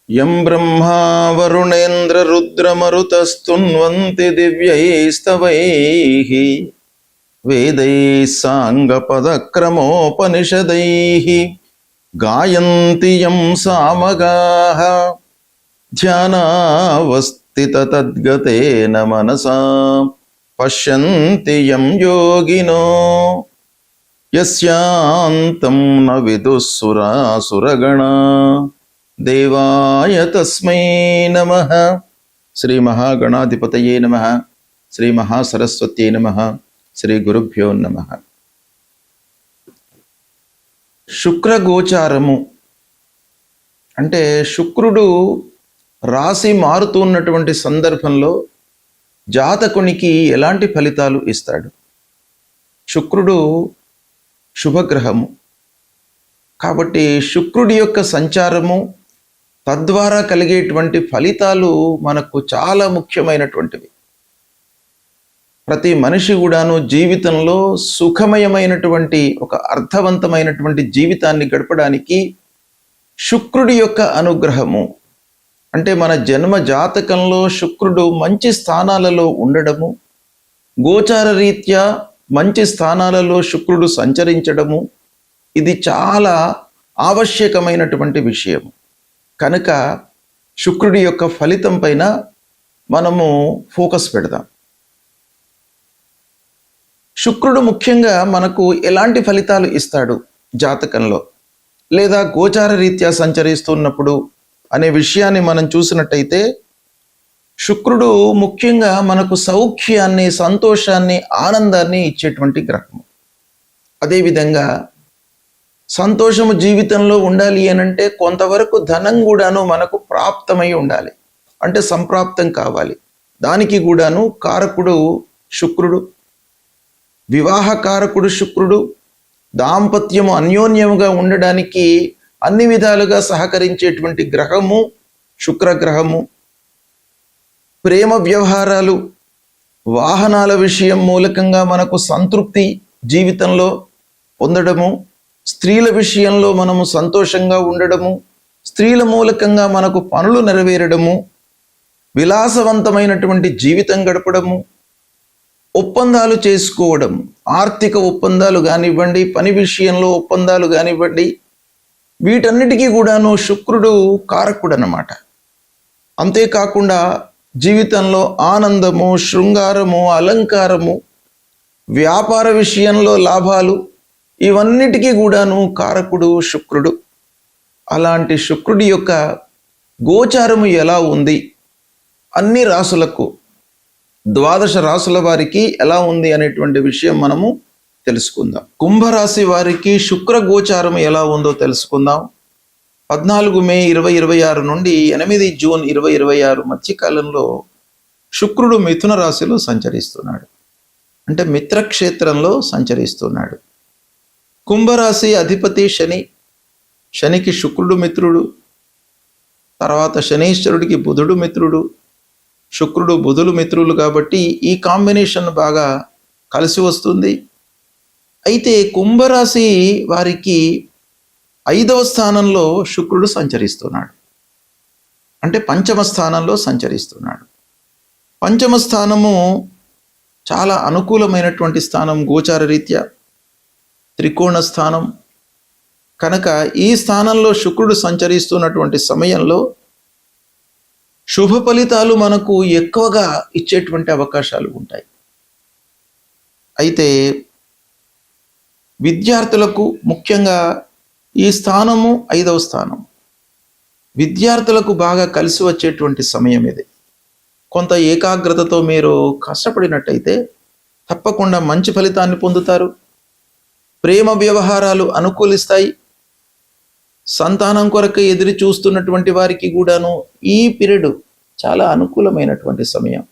యం బ్రహ్మా వరుణేంద్ర రుద్రమరుతస్తున్వంతి దివ్యైస్తవైః వేదైః సాంగపదక్రమోపనిషదైః గాయంతి యం సామగాః ధ్యానావస్థితతద్గతేన మనసా పశ్యంతి యం యోగినో యస్యాంతం న విదుఃసురాసురగణా దేవాయ తస్మై నమః. శ్రీ మహాగణాధిపతయే నమః. శ్రీ మహాసరస్వత్యై నమః. శ్రీ గురుభ్యో నమః. శుక్రగోచారము అంటే శుక్రుడు రాశి మారుతున్నటువంటి సందర్భంలో జాతకునికి ఎలాంటి ఫలితాలు ఇస్తాడు? శుక్రుడు శుభగ్రహము కాబట్టి శుక్రుడి యొక్క సంచారము తద్వారా కలిగేటువంటి ఫలితాలు మనకు చాలా ముఖ్యమైనటువంటివి. ప్రతి మనిషి కూడాను జీవితంలో సుఖమయమైనటువంటి ఒక అర్థవంతమైనటువంటి జీవితాన్ని గడపడానికి శుక్రుడి యొక్క అనుగ్రహము అంటే మన జన్మ జాతకంలో శుక్రుడు మంచి స్థానాలలో ఉండడము, గోచార రీత్యా మంచి స్థానాలలో శుక్రుడు సంచరించడము, ఇది చాలా ఆవశ్యకమైనటువంటి విషయం. కనుక శుక్రుడి యొక్క ఫలితం పైన మనము ఫోకస్ పెడదాం. శుక్రుడు ముఖ్యంగా మనకు ఎలాంటి ఫలితాలు ఇస్తాడు జాతకంలో లేదా గోచార రీత్యా సంచరిస్తున్నప్పుడు అనే విషయాన్ని మనం చూసినట్టయితే శుక్రుడు ముఖ్యంగా మనకు సౌఖ్యాన్ని, సంతోషాన్ని, ఆనందాన్ని ఇచ్చేటువంటి గ్రహము. అదేవిధంగా సంతోషము జీవితంలో ఉండాలి అనంటే కొంతవరకు ధనం కూడాను మనకు ప్రాప్తమై ఉండాలి, అంటే సంప్రాప్తం కావాలి. దానికి కూడాను కారకుడు శుక్రుడు, వివాహ కారకుడు శుక్రుడు. దాంపత్యము అన్యోన్యముగా ఉండడానికి అన్ని విధాలుగా సహకరించేటువంటి గ్రహము శుక్రగ్రహము. ప్రేమ వ్యవహారాలు, వాహనాల విషయం మూలకంగా మనకు సంతృప్తి జీవితంలో పొందడము, స్త్రీల విషయంలో మనము సంతోషంగా ఉండడము, స్త్రీల మూలకంగా మనకు పనులు నెరవేరడము, విలాసవంతమైనటువంటి జీవితం గడపడము, ఒప్పందాలు చేసుకోవడం, ఆర్థిక ఒప్పందాలు కానివ్వండి, పని విషయంలో ఒప్పందాలు కానివ్వండి, వీటన్నిటికీ కూడాను శుక్రుడు కారకుడు అన్నమాట. అంతేకాకుండా జీవితంలో ఆనందము, శృంగారము, అలంకారము, వ్యాపార విషయంలో లాభాలు, ఇవన్నిటికీ కూడాను కారకుడు శుక్రుడు. అలాంటి శుక్రుడి యొక్క గోచారము ఎలా ఉంది, అన్ని రాసులకు, ద్వాదశ రాసుల వారికి ఎలా ఉంది అనేటువంటి విషయం మనము తెలుసుకుందాం. కుంభరాశి వారికి శుక్ర గోచారం ఎలా ఉందో తెలుసుకుందాం. 14 మే 2026 నుండి 8 జూన్ 2026 మధ్యకాలంలో శుక్రుడు మిథున రాశిలో సంచరిస్తున్నాడు, అంటే మిత్రక్షేత్రంలో సంచరిస్తున్నాడు. కుంభరాశి అధిపతి శని, శనికి శుక్రుడు మిత్రుడు, తర్వాత శనీశ్వరుడికి బుధుడు మిత్రుడు, శుక్రుడు బుధులు మిత్రులు కాబట్టి ఈ కాంబినేషన్ బాగా కలిసి వస్తుంది. అయితే కుంభరాశి వారికి 5వ స్థానంలో శుక్రుడు సంచరిస్తున్నాడు, అంటే పంచమ స్థానంలో సంచరిస్తున్నాడు. పంచమ స్థానము చాలా అనుకూలమైనటువంటి స్థానం గోచార రీత్యా, త్రికోణ స్థానం. కనుక ఈ స్థానంలో శుక్రుడు సంచరిస్తున్నటువంటి సమయంలో శుభ ఫలితాలు మనకు ఎక్కువగా ఇచ్చేటువంటి అవకాశాలు ఉంటాయి. అయితే విద్యార్థులకు ముఖ్యంగా ఈ స్థానము 5వ స్థానం, విద్యార్థులకు బాగా కలిసి వచ్చేటువంటి సమయం ఇది. కొంత ఏకాగ్రతతో మీరు కష్టపడినట్టయితే తప్పకుండా మంచి ఫలితాన్ని పొందుతారు. ప్రేమ వ్యవహారాలు అనుకూలిస్తాయి. సంతానం కొరకు ఎదురు చూస్తున్నటువంటి వారికి కూడాను ఈ పీరియడ్ చాలా అనుకూలమైనటువంటి సమయం.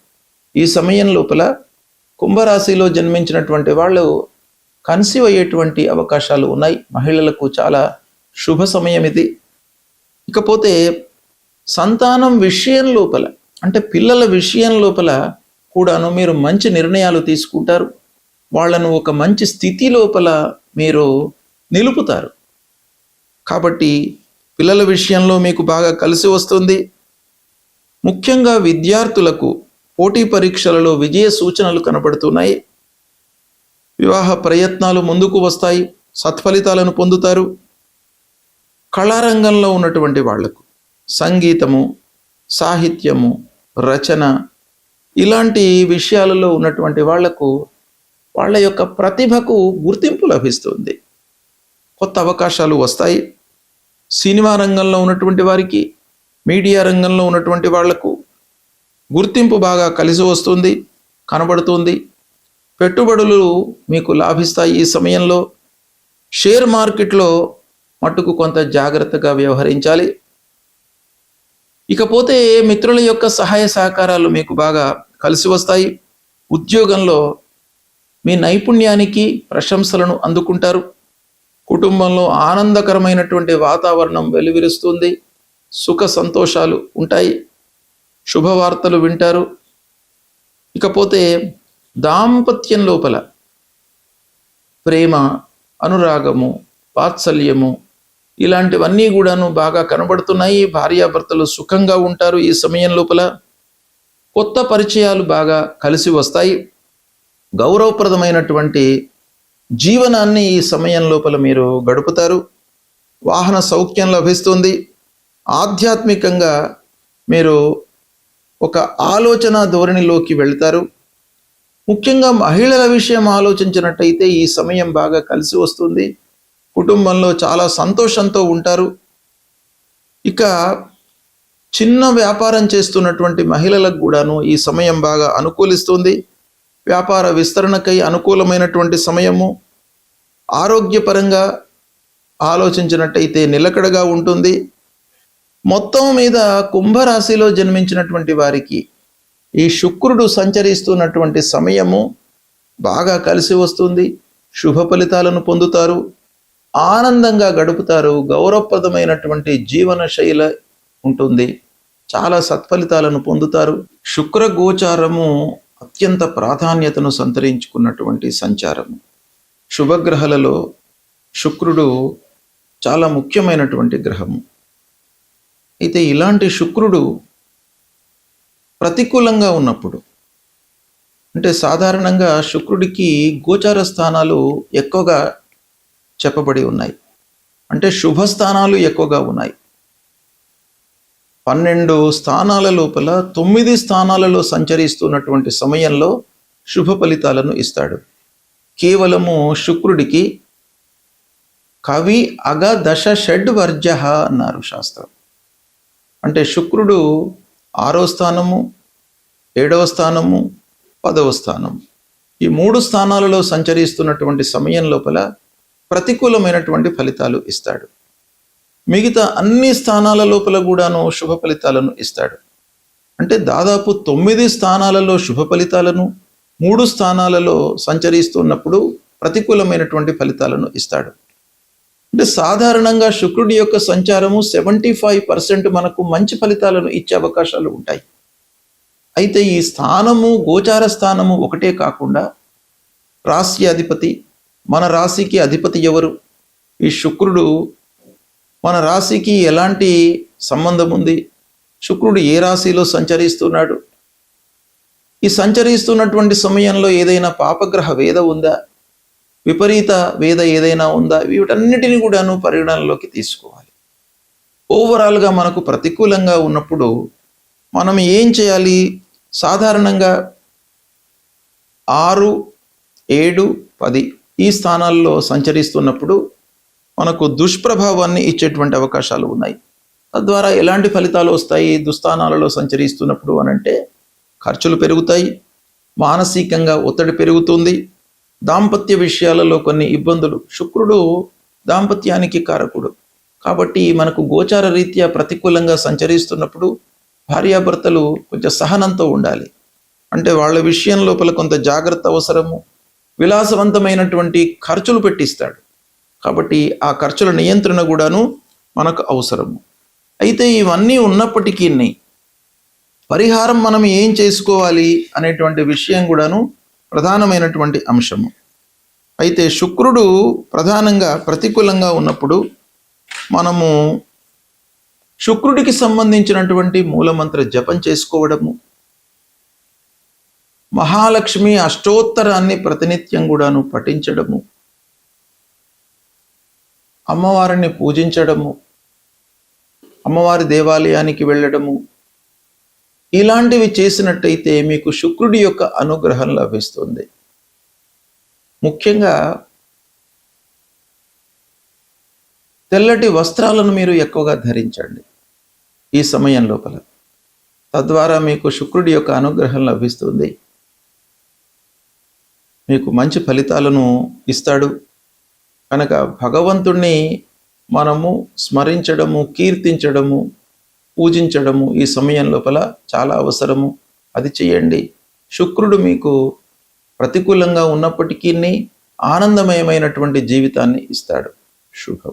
ఈ సమయం లోపల కుంభరాశిలో జన్మించినటువంటి వాళ్ళు కన్సీవ్ అయ్యేటువంటి అవకాశాలు ఉన్నాయి. మహిళలకు చాలా శుభ సమయం ఇది. ఇకపోతే సంతానం విషయం లోపల, అంటే పిల్లల విషయం లోపల కూడాను మీరు మంచి నిర్ణయాలు తీసుకుంటారు. వాళ్ళను ఒక మంచి స్థితి లోపల మీరు నిలుపుతారు. కాబట్టి పిల్లల విషయంలో మీకు బాగా కలిసి వస్తుంది. ముఖ్యంగా విద్యార్థులకు పోటీ పరీక్షలలో విజయ సూచనలు కనబడుతున్నాయి. వివాహ ప్రయత్నాలు ముందుకు వస్తాయి, సత్ఫలితాలను పొందుతారు. కళారంగంలో ఉన్నటువంటి వాళ్లకు సంగీతము, సాహిత్యము, రచన ఇలాంటి విషయాలలో ఉన్నటువంటి వాళ్లకు వాళ్ళ యొక్క ప్రతిభకు గుర్తింపు లభిస్తుంది. కొత్త అవకాశాలు వస్తాయి. సినిమా రంగంలో ఉన్నటువంటి వారికి, మీడియా రంగంలో ఉన్నటువంటి వాళ్లకు గుర్తింపు బాగా కలిసి వస్తుంది, కనబడుతుంది. పెట్టుబడులు మీకు లాభిస్తాయి. ఈ సమయంలో షేర్ మార్కెట్లో మట్టుకు కొంత జాగ్రత్తగా వ్యవహరించాలి. ఇకపోతే మిత్రుల యొక్క సహాయ సహకారాలు మీకు బాగా కలిసి వస్తాయి. ఉద్యోగంలో మీ నైపుణ్యానికి ప్రశంసలను అందుకుంటారు. కుటుంబంలో ఆనందకరమైనటువంటి వాతావరణం వెలువరిస్తుంది. సుఖ సంతోషాలు ఉంటాయి. శుభవార్తలు వింటారు. ఇకపోతే దాంపత్యం లోపల ప్రేమ, అనురాగము, వాత్సల్యము ఇలాంటివన్నీ కూడాను బాగా కనబడుతున్నాయి. భార్యాభర్తలు సుఖంగా ఉంటారు. ఈ సమయం లోపల కొత్త పరిచయాలు బాగా కలిసి వస్తాయి. గౌరవప్రదమైనటువంటి జీవనాన్ని ఈ సమయం లోపల మీరు గడుపుతారు. వాహన సౌఖ్యం లభిస్తుంది. ఆధ్యాత్మికంగా మీరు ఒక ఆలోచన ధోరణిలోకి వెళ్తారు. ముఖ్యంగా మహిళల విషయం ఆలోచించినట్టయితే ఈ సమయం బాగా కలిసి వస్తుంది. కుటుంబంలో చాలా సంతోషంతో ఉంటారు. ఇక చిన్న వ్యాపారం చేస్తున్నటువంటి మహిళలకు కూడాను ఈ సమయం బాగా అనుకూలిస్తుంది. వ్యాపార విస్తరణకై అనుకూలమైనటువంటి సమయము. ఆరోగ్యపరంగా ఆలోచించినట్టయితే నిలకడగా ఉంటుంది. మొత్తం మీద కుంభరాశిలో జన్మించినటువంటి వారికి ఈ శుక్రుడు సంచరిస్తున్నటువంటి సమయము బాగా కలిసి వస్తుంది. శుభ ఫలితాలను పొందుతారు. ఆనందంగా గడుపుతారు. గౌరవప్రదమైనటువంటి జీవన శైలి ఉంటుంది. చాలా సత్ఫలితాలను పొందుతారు. శుక్ర గోచారము అత్యంత ప్రాధాన్యతను సంతరించుకున్నటువంటి సంచారము. శుభగ్రహాలలో శుక్రుడు చాలా ముఖ్యమైనటువంటి గ్రహము. అయితే ఇలాంటి శుక్రుడు ప్రతికూలంగా ఉన్నప్పుడు, అంటే సాధారణంగా శుక్రుడికి గోచార స్థానాలు ఎక్కువగా చెప్పబడి ఉన్నాయి. అంటే శుభస్థానాలు ఎక్కువగా ఉన్నాయి. 12 స్థానాల లోపల 9 స్థానాలలో సంచరిస్తున్నటువంటి సమయంలో శుభ ఫలితాలను ఇస్తాడు. కేవలము శుక్రుడికి కవి అగ దశ షడ్ వర్జ అన్నారు శాస్త్రం. అంటే శుక్రుడు 6వ స్థానము, 7వ స్థానము, 10వ స్థానం ఈ 3 స్థానాలలో సంచరిస్తున్నటువంటి సమయం లోపల ప్రతికూలమైనటువంటి ఫలితాలు ఇస్తాడు. మిగతా అన్ని స్థానాల లోపల కూడాను శుభ ఫలితాలను ఇస్తాడు. అంటే దాదాపు 9 స్థానాలలో శుభ ఫలితాలను, 3 స్థానాలలో సంచరిస్తున్నప్పుడు ప్రతికూలమైనటువంటి ఫలితాలను ఇస్తాడు. అంటే సాధారణంగా శుక్రుడి యొక్క సంచారము 75% మనకు మంచి ఫలితాలను ఇచ్చే అవకాశాలు ఉంటాయి. అయితే ఈ స్థానము, గోచార స్థానము ఒకటే కాకుండా రాశి అధిపతి, మన రాశికి అధిపతి ఎవరు, ఈ శుక్రుడు మన రాశికి ఎలాంటి సంబంధం ఉంది, శుక్రుడు ఏ రాశిలో సంచరిస్తున్నాడు, ఈ సంచరిస్తున్నటువంటి సమయంలో ఏదైనా పాపగ్రహ వేద ఉందా, విపరీత వేద ఏదైనా ఉందా, వీటన్నిటిని కూడాను పరిగణనలోకి తీసుకోవాలి. ఓవరాల్గా మనకు ప్రతికూలంగా ఉన్నప్పుడు మనం ఏం చేయాలి? సాధారణంగా 6, 7, 10 ఈ స్థానాల్లో సంచరిస్తున్నప్పుడు మనకు దుష్ప్రభావాన్ని ఇచ్చేటువంటి అవకాశాలు ఉన్నాయి. తద్వారా ఎలాంటి ఫలితాలు వస్తాయి? దుస్థానాలలో సంచరిస్తున్నప్పుడు అనంటే ఖర్చులు పెరుగుతాయి, మానసికంగా ఒత్తిడి పెరుగుతుంది, దాంపత్య విషయాలలో కొన్ని ఇబ్బందులు. శుక్రుడు దాంపత్యానికి కారకుడు కాబట్టి మనకు గోచార రీత్యా ప్రతికూలంగా సంచరిస్తున్నప్పుడు భార్యాభర్తలు కొంచెం సహనంతో ఉండాలి. అంటే వాళ్ళ విషయం లోపల కొంత జాగ్రత్త అవసరము. విలాసవంతమైనటువంటి ఖర్చులు పెట్టిస్తాడు కాబట్టి ఆ ఖర్చుల నియంత్రణ కూడాను మనకు అవసరము. అయితే ఇవన్నీ ఉన్నప్పటికీ పరిహారం మనం ఏం చేసుకోవాలి అనేటువంటి విషయం కూడాను ప్రధానమైనటువంటి అంశము. అయితే శుక్రుడు ప్రధానంగా ప్రతికూలంగా ఉన్నప్పుడు మనము శుక్రుడికి సంబంధించినటువంటి మూలమంత్ర జపం చేసుకోవడము, మహాలక్ష్మి అష్టోత్తరాన్ని ప్రతినిత్యం కూడాను పఠించడము, అమ్మవారిని పూజించడము, అమ్మవారి దేవాలయానికి వెళ్ళడము, ఇలాంటివి చేసినట్టయితే మీకు శుక్రుడి యొక్క అనుగ్రహం లభిస్తుంది. ముఖ్యంగా తెల్లటి వస్త్రాలను మీరు ఎక్కువగా ధరించండి ఈ సమయం లోపల. తద్వారా మీకు శుక్రుడి యొక్క అనుగ్రహం లభిస్తుంది. మీకు మంచి ఫలితాలను ఇస్తాడు. కనుక భగవంతుణ్ణి మనము స్మరించడము, కీర్తించడము, పూజించడము ఈ సమయం లోపల చాలా అవసరము. అది చేయండి. శుక్రుడు మీకు ప్రతికూలంగా ఉన్నప్పటికీ ఆనందమయమైనటువంటి జీవితాన్ని ఇస్తాడు. శుభం.